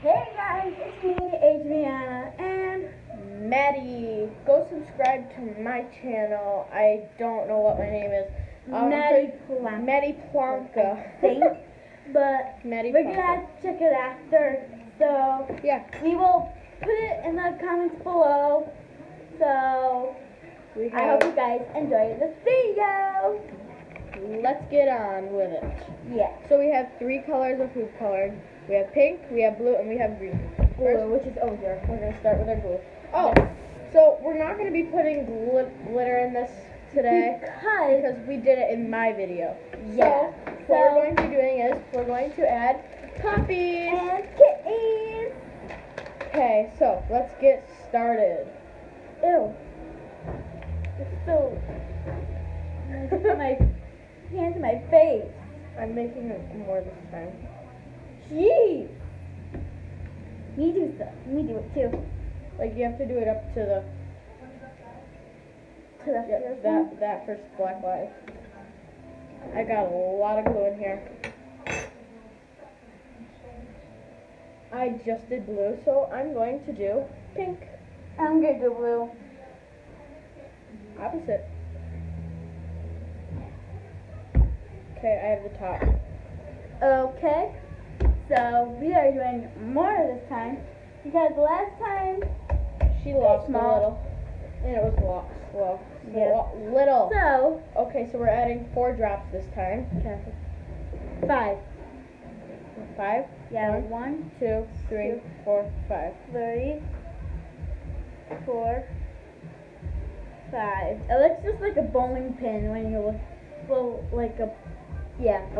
Hey guys, it's me, Adriana, and Maddie. Go subscribe to my channel. I don't know what my name is. Maddie Planka. Maddie Planka. I think, but Maddie we're Planka. gonna check it after. So Yeah, we will put it in the comments below. So I hope you guys enjoy this video. Let's get on with it. Yeah, So we have 3 colors of food coloring. We have pink, we have blue, and we have green. blue, which is over here. We're going to start with our blue. Oh, so we're not going to be putting glitter in this today because we did it in my video. Yeah. So what we're going to be doing is we're going to add puppies. And kitties. Okay, so let's get started. Ew. It's so. I'm gonna put my hands in my face. I'm making it more this time. Jeez. Me do it too. Like you have to do it up to the that first black line. I got a lot of glue in here. I just did blue, so I'm going to do pink. I'm gonna do blue. Opposite. Okay, I have the top. Okay. So we are doing more this time because last time. She lost Small. a little, and it was slow. Yeah. Little. So. Okay, so we're adding 4 drops this time. Okay. 5. 5. Yeah. 1, 2, 3, 2, 4, 5. 3, 4, 5. It looks just like a bowling pin when you look. Well, like a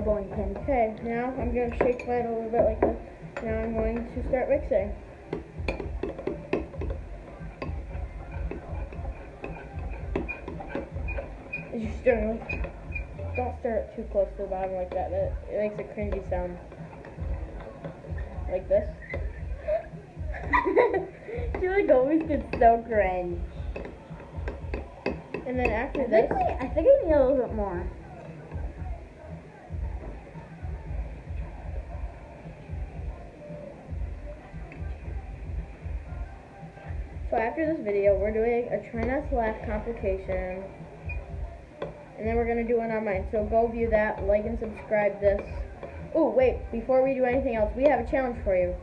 bowling pin. Okay, now I'm going to shake mine a little bit like this. Now I'm going to start mixing. As you're stirring, don't stir it too close to the bottom like that. It makes a cringy sound. Like this. She like always gets so cringe. And then after this, I think I need a little bit more. so after this video, we're doing a try not to laugh complication. And then we're going to do one on mine. So go view that, like and subscribe this. Oh, wait, before we do anything else, we have a challenge for you.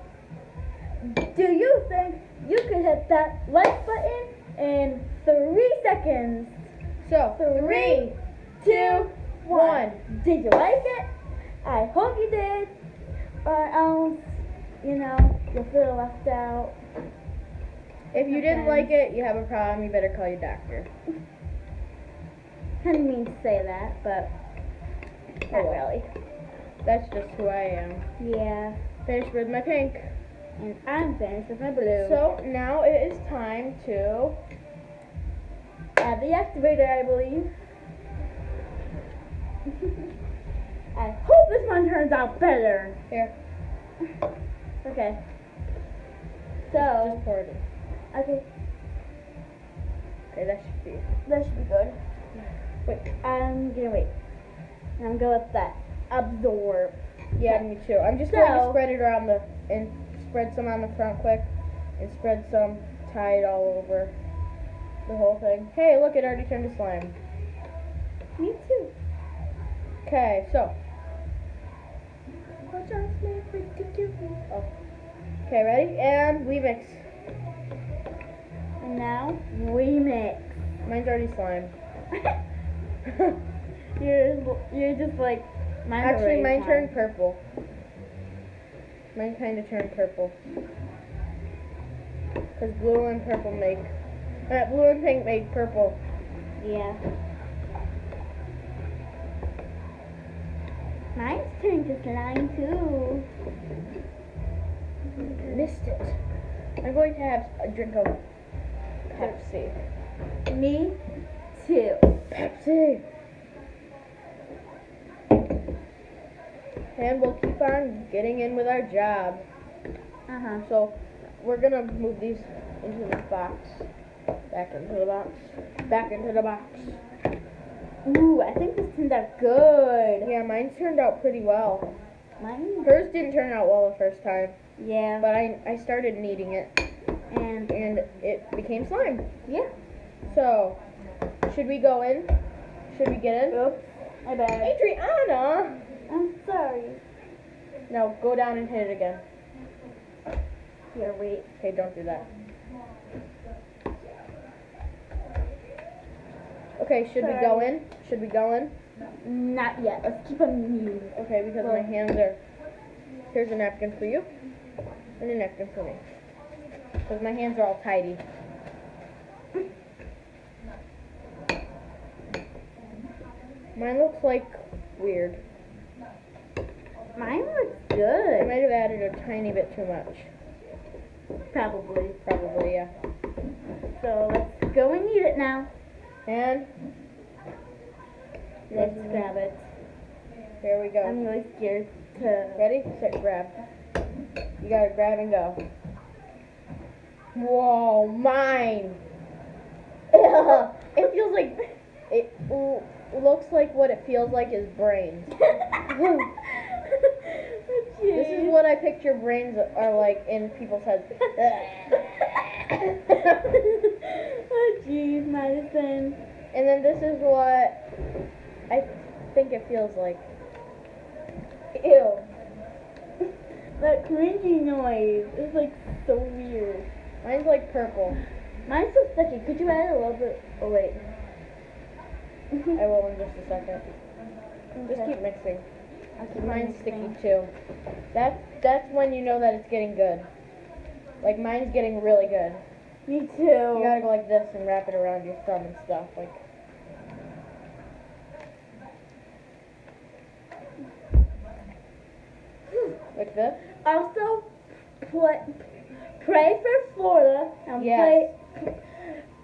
Do you think you could hit that like button in 3 seconds? So, 3, 2, 1. Did you like it? I hope you did. Or else, you'll feel left out. If you didn't like it, you have a problem, you better call your doctor. I didn't mean to say that, but not really. That's just who I am. Yeah. Finished with my pink. And I'm finished with my blue. So now it is time to add the activator, I believe. I hope this one turns out better. Here. Okay. So. Just pour it in. Okay. Okay, that should be good. Wait. I'm gonna wait. And I'm gonna let that absorb. Yeah, me too. I'm just going to spread it around and spread some on the front quick, and spread some, tie it all over the whole thing. Hey, look, it already turned to slime. Me too. Okay, so. Oh. Okay, ready? And we mix. And now we mix. Mine's already slime. You're just like Actually, mine turned purple. Mine kind of turned purple. Because blue and purple make... blue and pink make purple. Yeah. Mine's turning to slime too. Missed it. I'm going to have a drink of Pepsi. Me too. Pepsi! And we'll keep on getting in with our job. So, we're going to move these into this box. Back into the box. Back into the box. Ooh, I think this turned out good. Yeah, mine turned out pretty well. Mine? Hers didn't turn out well the first time. Yeah. But I started kneading it, And and it became slime. yeah. So, should we go in? Should we get in? Oops. My bad. Adriana! I'm sorry. No, go down and hit it again. Here, wait. Okay, don't do that. Okay, should we go in? Should we go in? Not yet. Let's keep them new. Okay, because my hands are... Here's a napkin for you. And a napkin for me. Because my hands are all tidy. Mine looks like weird. Mine looks I good. might have added a tiny bit too much. Probably. Probably, yeah. So let's go and eat it now. And Let's grab it. there we go. I'm really scared to. Ready? Set, grab. You gotta grab and go. Whoa, mine! It feels like it looks like what it feels like is brains. This is what I picture brains are like in people's heads. Oh jeez, Madison. And then this is what I think it feels like. Ew. That cringy noise is like so weird. Mine's like purple. Mine's so sticky. Could you add a little bit? Oh wait. I will in just a second. Just keep mixing. Mine's sticky too. That's when you know that it's getting good. Like mine's getting really good. Me too. You gotta go like this and wrap it around your thumb and stuff. Like. Like this. Also, pray for Florida and Yes.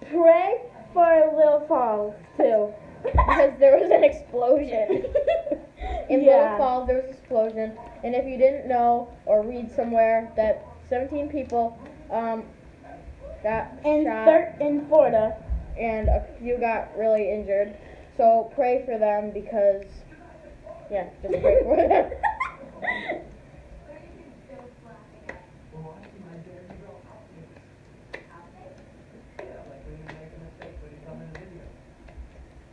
pray for Little Falls too. Because there was an explosion. In Yeah. Little Falls, there was an explosion. And if you didn't know or read somewhere that 17 people got shot in Florida. and a few got really injured. So pray for them because, yeah, just pray for them.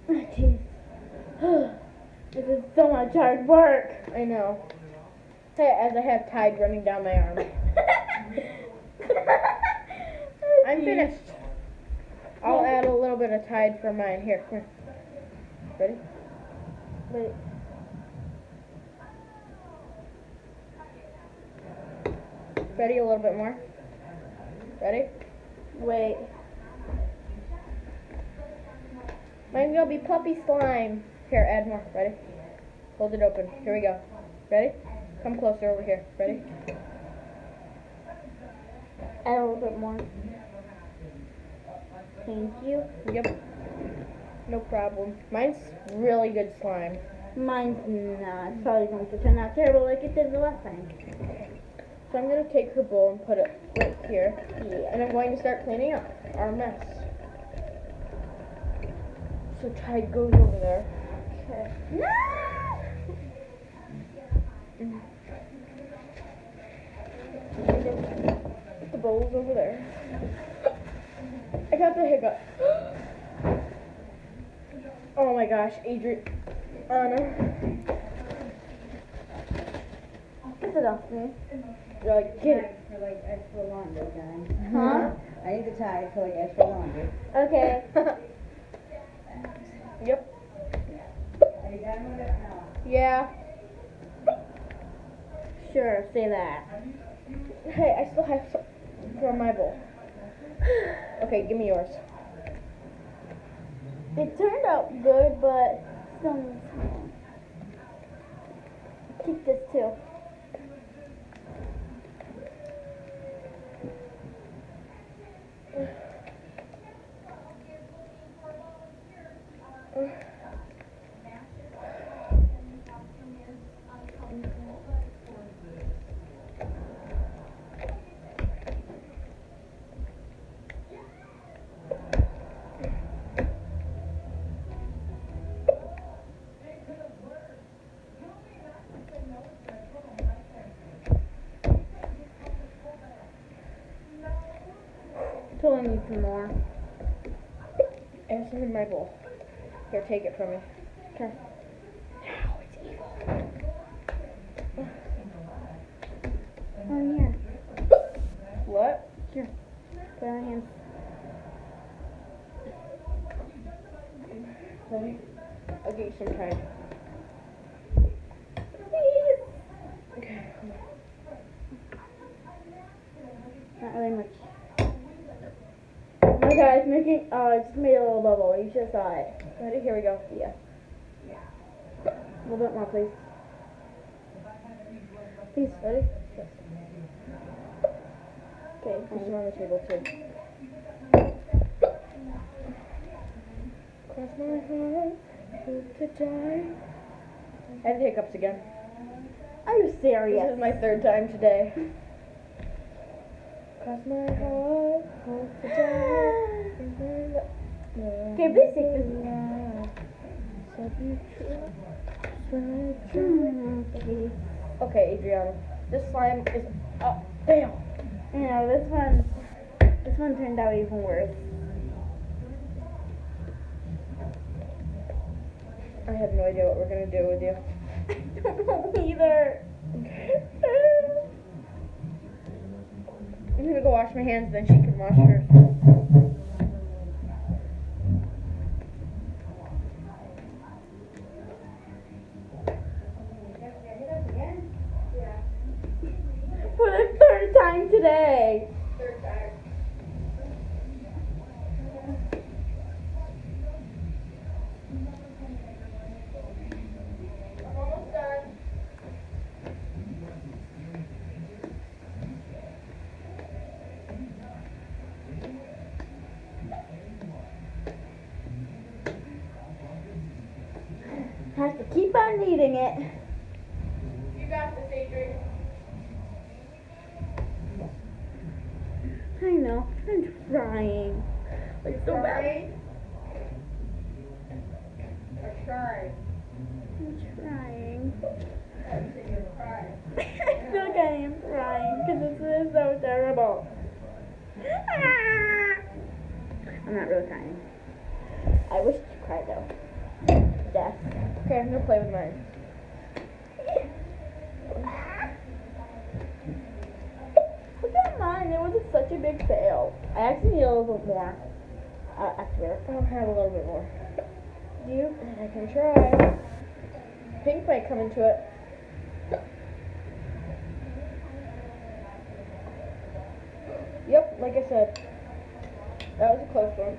Jeez. This is so much hard work. I know. Hey, as I have Tide running down my arm. I'm Jeez. finished. I'll add a little bit of Tide for mine. Here, come here. Ready? Wait. Ready? A little bit more. Ready? Wait. Mine's gonna be puppy slime. Here, add more. Ready? Hold it open. Here we go. Ready? Come closer over here. Ready? Add a little bit more. Thank you. Yep. No problem. Mine's really good slime. Mine's not. It's probably going to turn out terrible like it did the last time. So I'm gonna take her bowl and put it right here. Yeah. And I'm going to start cleaning up our mess. So Tide goes over there. Okay. No! The bowl's over there. I got the hiccup. Oh my gosh, Anna. Get it off me. You're like, get it. For like extra laundry time. Huh? I need the Tide for like extra laundry. Okay. Yep. Are you done with it now? Yeah. Sure, say that. Hey, I still have some from my bowl. Okay, give me yours. It turned out good, but still needs more. Keep this too. totally need some more. I have some in my bowl. Here, take it from me. Okay. Now it's evil. Oh, here. What? Here. Put it on my hands. Ready? I'll get you some time. Please. Okay. Not really much. Oh my god, it's making, oh, it just made a little bubble. You should have saw it. Ready? Here we go. Yeah. A little bit more, please. Please. Ready? Yes. Okay. Put some on the table too. Cross my heart, hope to die. I had hiccups again. Are you This serious? is my third time today. Cross my heart, hope to die. Okay, please take this. Okay. Okay, Adriana. This slime is damn. You know, this one turned out even worse. I have no idea what we're gonna do with you. I don't know either. I'm gonna go wash my hands, then she can wash hers. For the third time today. Third time. I'm almost done. Have to keep on eating it. You got this, Adrian. I know. I'm trying. Like so bad. Or try. I'm trying. I think you're trying. I feel like I am trying because this is so terrible. Ah! I'm not really crying. I wish to cry though. Death. Okay, I'm gonna play with mine. Look at mine. It was such a big fail. I actually need a little bit more. After. I'll have a little bit more. Do you? I can try. Pink might come into it. Yep, like I said. That was a close one.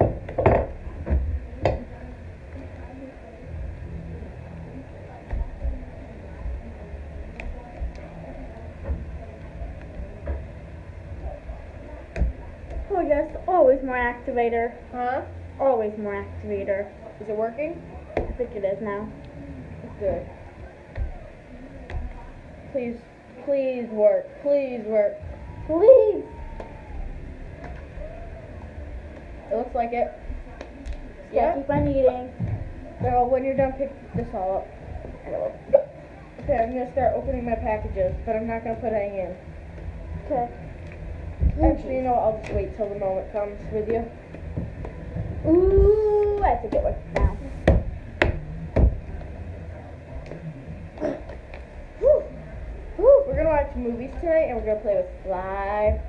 Oh yes, always more activator. Huh? Always more activator. Is it working? I think it is now. Good. Please, please work. Please work. Please. It looks like it. Yeah. Yeah. Keep on eating. Now, when you're done, pick this all up. Okay, I'm gonna start opening my packages, but I'm not gonna put any in. Okay. Actually, you know, I'll just wait till the moment comes with you. Ooh, I think it works now. Whew. Whew. We're gonna watch movies tonight, and we're gonna play with slime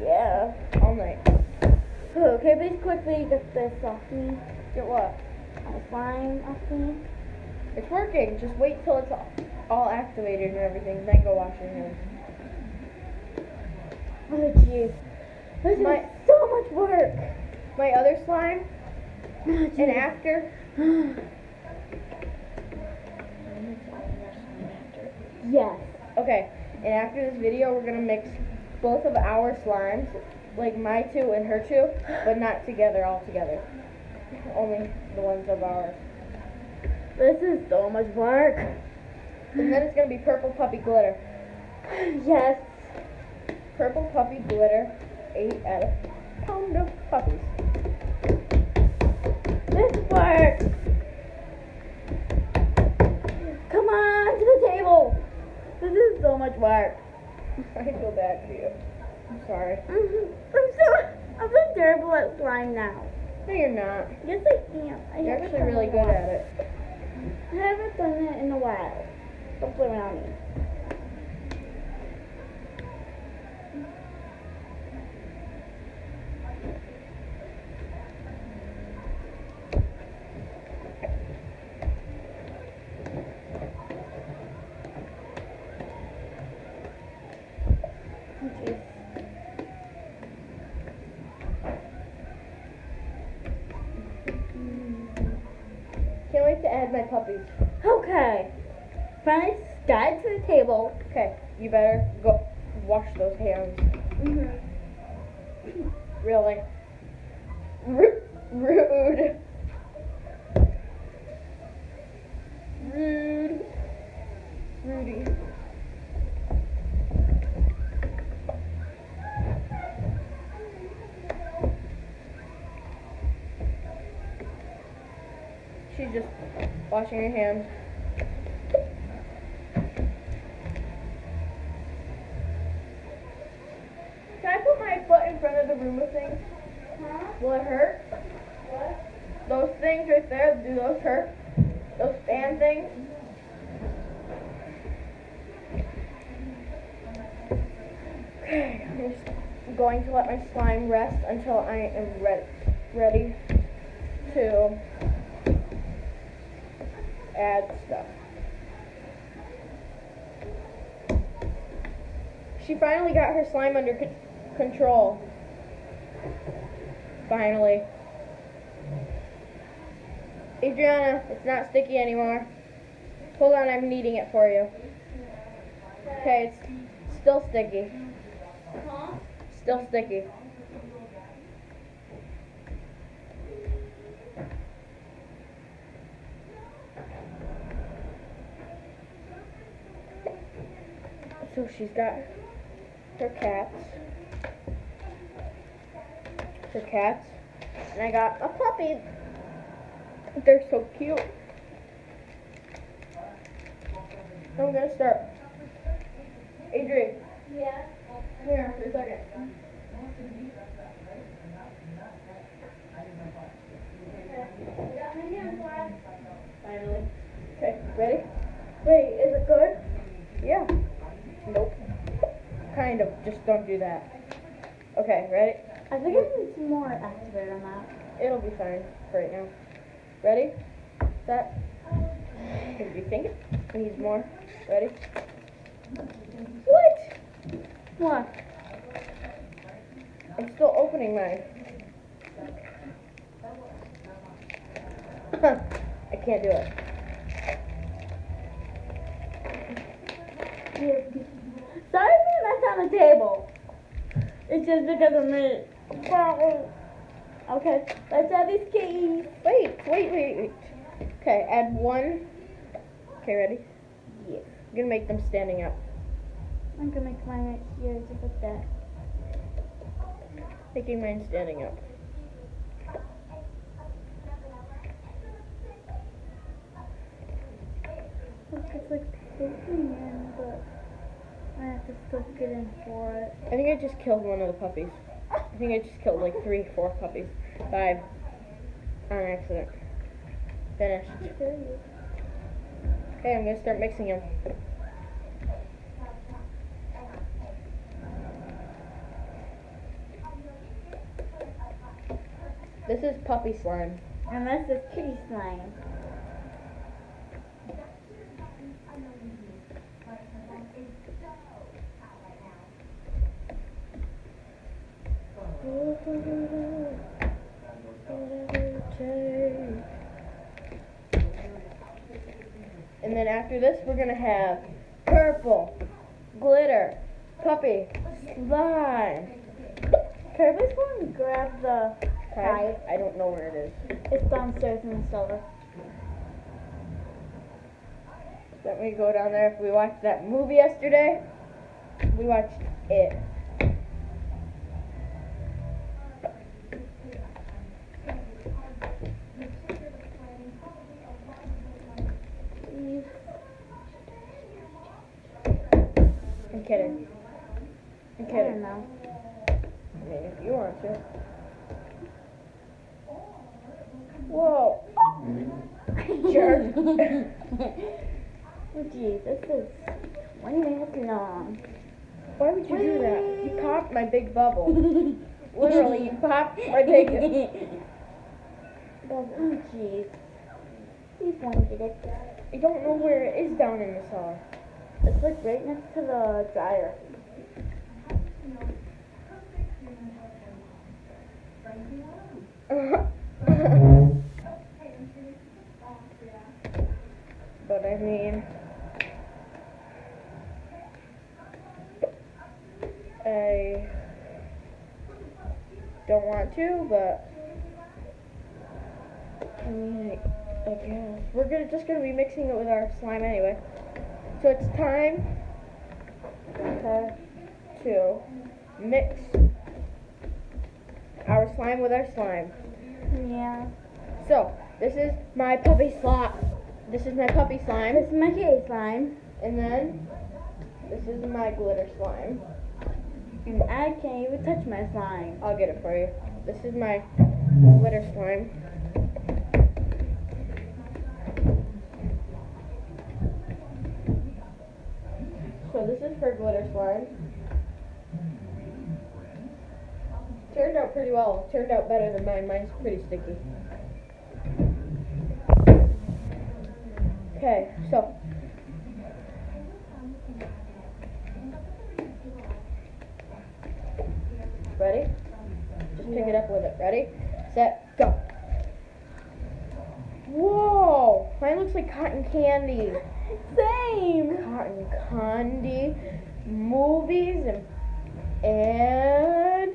Yeah. all night. Okay, please quickly get this off me. Get what? Slime off me. It's working. Just wait till it's all activated and everything, then go wash your hands. Oh jeez. This My- is so much work. My other slime, Oh, and jeez. after. Yes. Okay, and after this video, we're gonna mix both of our slimes, like my two and her two, but not together, all together. Only the ones of ours. This is so much work. And then it's gonna be purple puppy glitter. Yes. Purple puppy glitter, 8 out of pound of puppies. This works. Come on to the table. This is so much work. I feel bad for you. I'm sorry. I'm so I'm so terrible at slime now. No, you're not. Yes, I am. You're actually really good at it. I haven't done it in a while. Don't blame it on me. Jeez. Can't wait to add my puppies. Okay. Finally got to the table. Okay, you better go wash those hands. Really? Rude. Rude. Rudy. She's just washing her hands. Can I put my foot in front of the Roomba thing? Huh? Will it hurt? What? Those things right there, do those hurt? Those fan things? Okay, I'm just going to let my slime rest until I am ready to add stuff. She finally got her slime under control. Finally. Adriana, it's not sticky anymore. Hold on, I'm kneading it for you. Okay, it's still sticky. Huh? Still sticky. So she's got her cats. And I got a puppy. They're so cute. I'm gonna start. Adri, Yeah. come here for a second. Finally. Okay, ready? Wait, is it good? Yeah. Nope. Kind of. Just don't do that. Okay, ready? I think it needs more activator on that. It'll be fine for right now. Ready? Set. Do you think it needs more? Ready? What? What? I'm still opening mine. I can't do it. Sorry if you messed on the table. It's just because of me. Okay, let's have these keys. Wait. Okay, add one. Okay, ready? Yes. I'm gonna make them standing up. I'm gonna make mine right here, just like that. Making mine standing up. Look, it's like poking in, but I have to still get in for it. I think I just killed one of the puppies. I think I just killed like 3, 4 puppies. 5. On accident. Finished. Okay, I'm gonna start mixing them. This is puppy slime. And this is kitty slime. And then after this, we're gonna have purple, glitter, puppy, slime. Kirby's going to grab the Tide? I don't know where it is. It's downstairs in the cellar. Let me go down there. If we watched that movie yesterday, we watched it. I'm kidding. I don't know. I mean, if you want to. Whoa. Jerk. Oh geez, this is 20 minutes long. Why would you do that? You popped my big bubble. Literally, you popped my big bubble. Oh jeez. Please want to get this. I don't know where it is down in the cellar. It's like right next to the dryer. But I mean, I don't want to, but I mean, I guess we're just gonna be mixing it with our slime anyway. So it's time to mix our slime with our slime. Yeah. So this is my puppy slime. This is my puppy slime, This is my kitty slime. and then this is my glitter slime. And I can't even touch my slime. I'll get it for you. This is my glitter slime. So this is for glitter slime. Turned out pretty well. Turned out better than mine. Mine's pretty sticky. Okay, so ready? Just pick it up with it. Ready? Set, go. Whoa! Mine looks like cotton candy. Same. Cotton candy, movies, and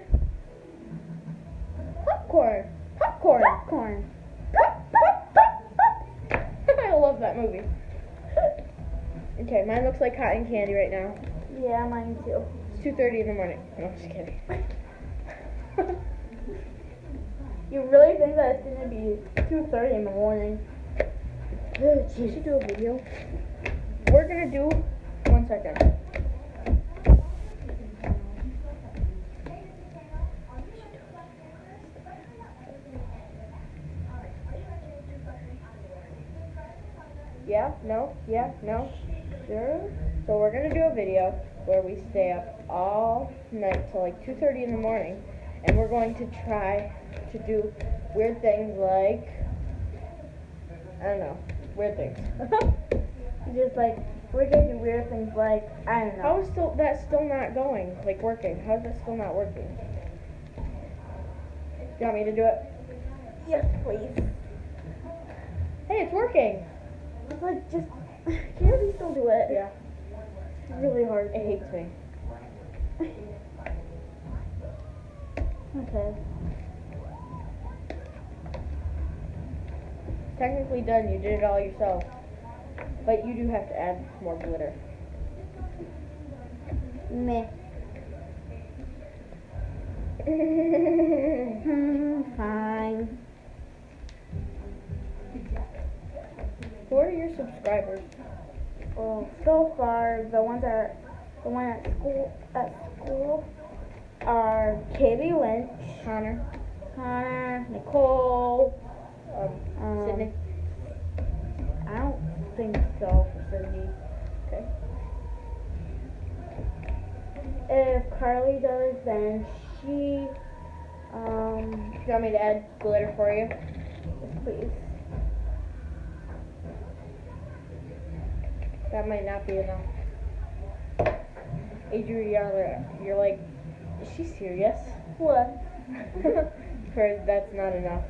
popcorn. Popcorn. Popcorn. Pop, pop, pop, pop. I love that movie. Okay, mine looks like cotton candy right now. Yeah, mine too. It's 2:30 in the morning. No, I'm just kidding. You really think that it's gonna be 2:30 in the morning? Oh, geez. We should do a video. We're gonna do 1 second. Yeah? No? Yeah? No? Sure? So we're gonna do a video where we stay up all night till like 2:30 in the morning, and we're going to try to do weird things like, I don't know, weird things. Just like we're gonna do weird things like I don't know. How is that still not going, like working? How is that still not working? You want me to do it? Yes, please. Hey, it's working! It's like just can we still do it? Yeah, It's really hard. it hates me. Okay. Technically done, you did it all yourself. But you do have to add more glitter. Meh. Fine. Who are your subscribers? Well, so far the one at school are Katie Lynch, Connor? Connor, Nicole. Sydney? I don't think so for Sydney. Okay. If Carly does, then she, Do you want me to add glitter for you? please. That might not be enough. Adriana, you're like, is she serious? What? For that's not enough.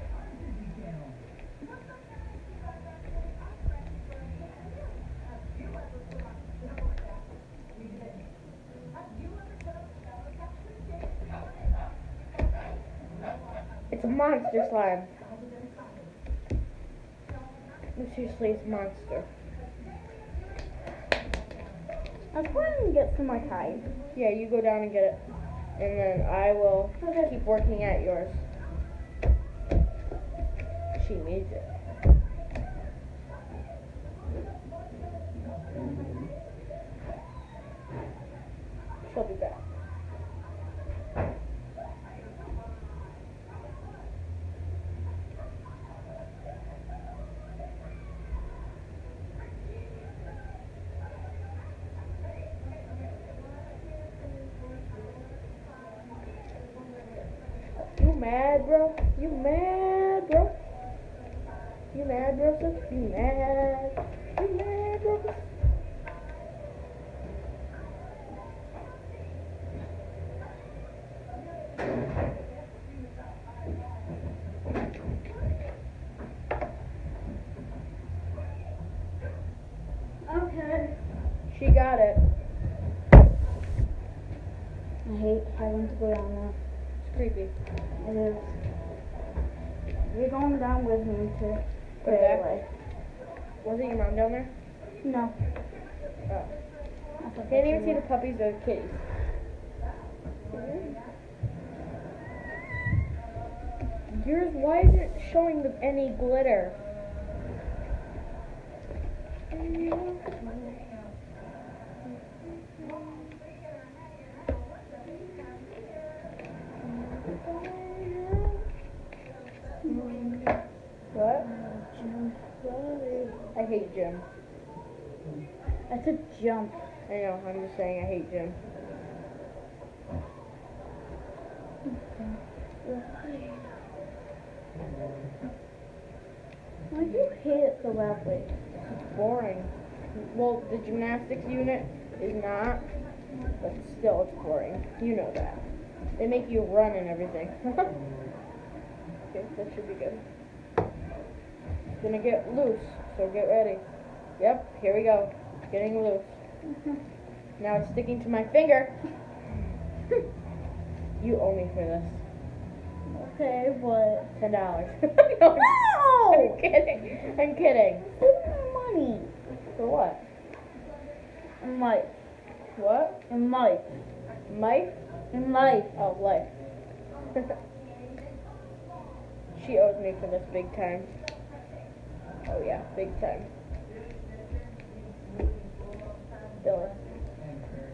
It's a monster slime. No, seriously, it's a monster. Let's go ahead and get some more Tide. Yeah, you go down and get it. And then I will keep working at yours. She needs it. She'll be back. mad, bro? You mad, bro? You mad, bro? You mad? You mad, bro? Okay. She got it. I hate having to go down there. It's creepy. It is. You're going down with me to put Okay. it away. Wasn't your mom down there? No. Oh. I thought Can't that even you see were. the puppies or the kitties. Yours, why isn't it showing any glitter? What? I hate gym. That's a jump. I know, I'm just saying I hate gym. Why do you hate it so badly? It's boring. Well, the gymnastics unit is not, but still it's boring. You know that. They make you run and everything. Okay, that should be good. It's gonna get loose, so get ready. Yep, here we go. It's getting loose. Now it's sticking to my finger. You owe me for this. Okay, what? $10. No! I'm kidding. I'm kidding. Give me money. For what? In life. What? In life. Mike? In life. Oh, life. She owes me for this big time. Oh yeah, big time. Dylan.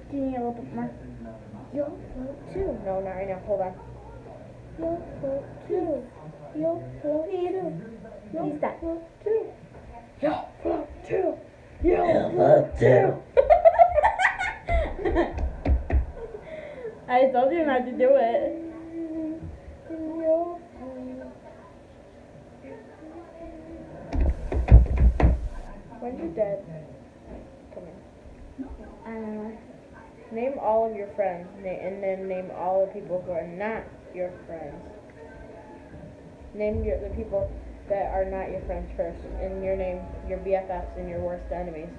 Do you need a little bit more? You'll float too. No, not right now. Hold on. You'll float too. You'll float too. Please stop. Float too. You'll float too. You'll float too. I told you not to do it. When's your dad coming? I don't know. Name all of your friends, and then name all the people who are not your friends. Name the people that are not your friends first, and your name, your BFFs and your worst enemies.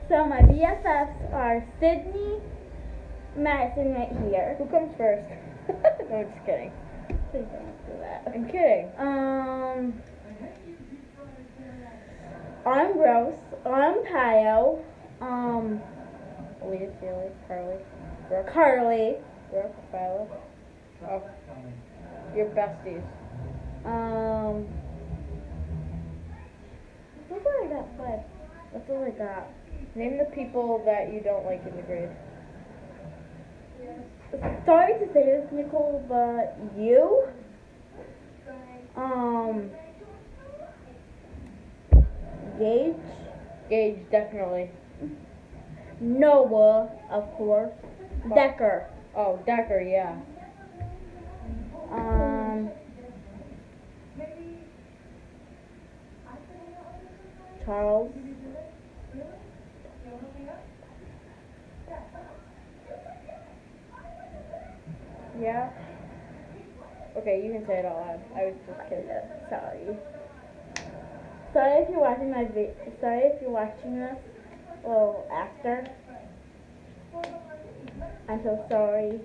So my BFFs are Sydney, Madison right here. Who comes first? No, I'm just kidding. Please don't do that. I'm kidding. I'm Gross. I'm Tayo. Leah, Sealy, Carly, Brooke, Carly. Violet. Oh, your besties. That's all I got. 5. That's all I got. Name the people that you don't like in the grade. Sorry to say this, Nicole, but you, Gage, Gage, definitely. Noah, of course, Decker, Oh, Decker, yeah. Charles, Yeah? Okay, you can say it out loud. I was just kidding. sorry. Sorry if you're watching sorry if you're watching this, well, after. I'm so sorry.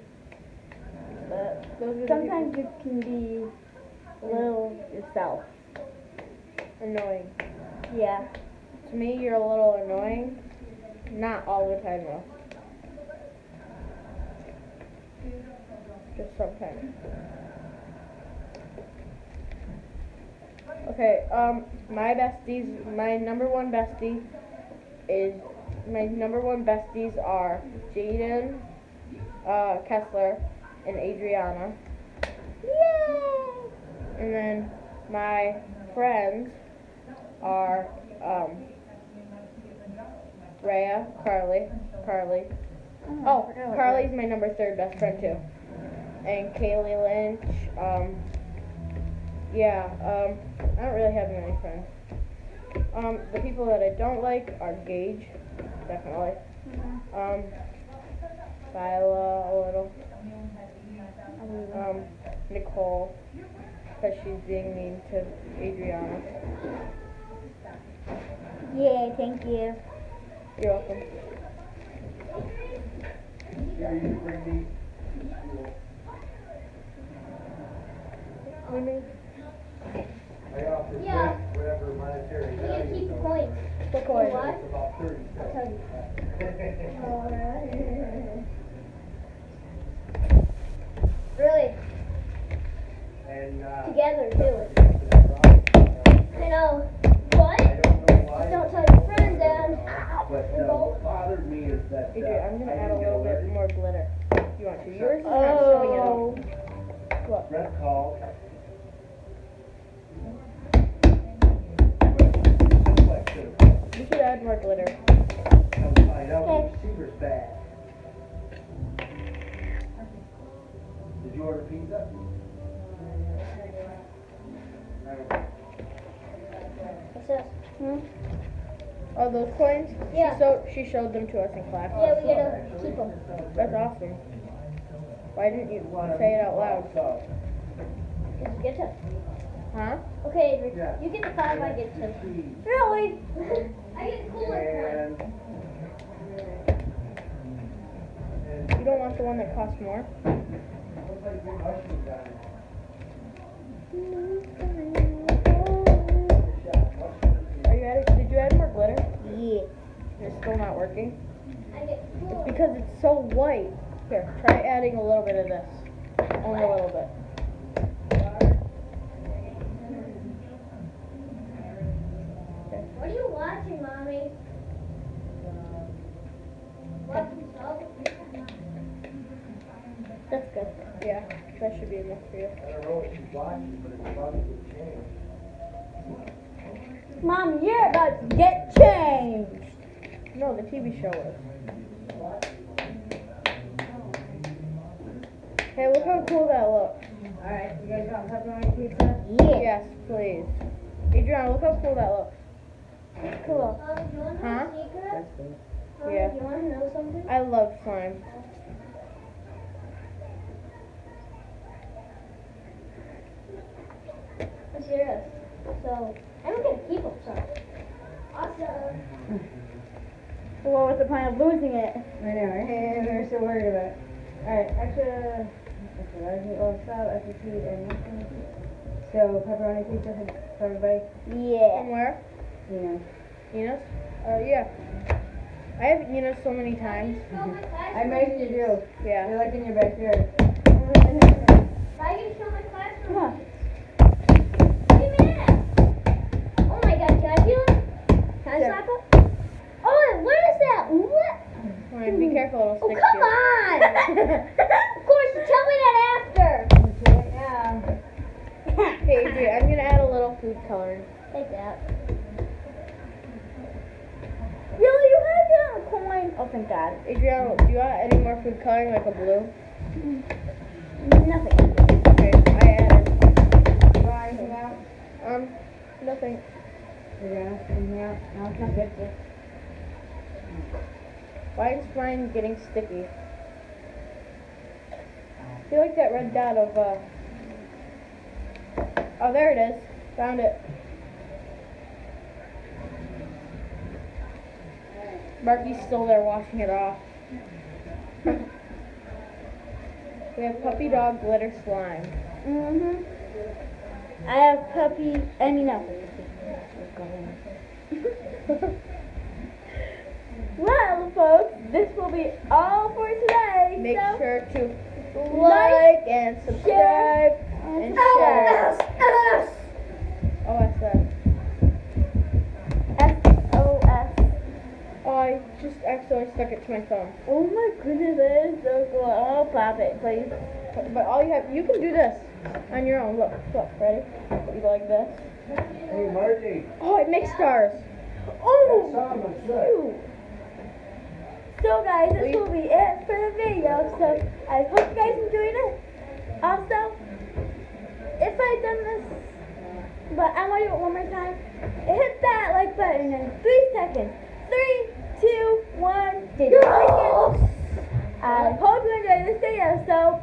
But Those are the sometimes you can be a little yourself. annoying. Yeah. To me, you're a little annoying. Not all the time, though. Just sometimes. Okay, my number one besties are Jaden, Kessler, and Adriana. Yay! And then my friends are, Rhea, Carly. Oh, I forgot what Carly's my number 3 best friend too. and Kaylee Lynch. Yeah, I don't really have many friends. The people that I don't like are Gage, definitely. Skyla, a little. Nicole, because she's being mean to Adriana. Yeah, thank you. You're welcome. Yeah. Whatever monetary You get to value. keep the points. The coin. What? It's about 30 I'll tell you. Really? And, Together, too. I I know. What? don't know why. Don't tell your friends, Dad. But what bothered me is that. Adrian, I'm gonna add a little bit more glitter. You want to? Yours is not Oh. showing it up. What? Brett called. You should add more glitter. Come find out Okay. the receiver's bad. Did you order pizza? What's this? Oh, those coins? Yeah. She showed them to us in class. Yeah, we gotta keep them. That's awesome. Why didn't you say it out loud? Did you get it? Huh? Okay, Adrian. Yeah. You get the 5, I get 2. Cheese Really? I get the cooler and, You don't want the one that costs more? looks like big mushroom guy. Did you add more glitter? Yeah. It's still not working? I get It's because it's so white. Here, try adding a little bit of this. Only a little bit. What are you watching, Mommy? Watching stuff? That's good. Yeah, that should be enough for you. I don't know what she's watching, but it's about to change. Mom, you're about to get changed. No, the TV show is. Hey, look how cool that looks. Alright, you guys want pepperoni pizza? Yes, please. Adriana, look how cool that looks. Cool. Huh? That's good. Yeah. You want to know something? I love slime. I'm serious. So, I'm gonna keep them, so. Awesome. What was the point of losing it? I know, right? We're so worried about it. Alright, extra extra cheese and mushroom. So, pepperoni pizza for everybody? Yeah. From where? You know. Enos? Yeah. I have Enos so many times. I imagine you do. Yeah. They're like in your backyard. I can show my classroom. Come on. Give me that. Oh my god, can I feel it? Can I Sure. slap it? Oh, what is that? What? Come on, be careful, it'll Oh, stick come to on! Of course, you tell me that after. Okay, yeah. you. Hey, Adrian, I'm gonna add a little food coloring. Take that. Really, you have it on a coin? Oh, thank God. Adriana, do you want any more food coloring, like a blue? Nothing. Okay, I added. You want anything out? Nothing. You're gonna anything out? No, it's not good. Why is mine getting sticky? I feel like that red dot of, Oh, there it is. Found it. Marky's still there washing it off. We have puppy dog glitter slime. Mm-hmm. I have puppy, no. Well, folks, this will be all for today. Make so sure to like and subscribe and share. OSS. SOS. Oh, I just accidentally stuck it to my thumb. Oh my goodness, that is so cool. I'll pop it, please. But all you have, you can do this on your own. Look, ready? You go like this. Hey, Margie. Oh, it makes stars. Oh, Some is good. cute. So guys, this will be it for the video. So I hope you guys enjoyed it. button in 3 seconds. 3, 2, 1. Did you like it? I hope you enjoyed this video. So,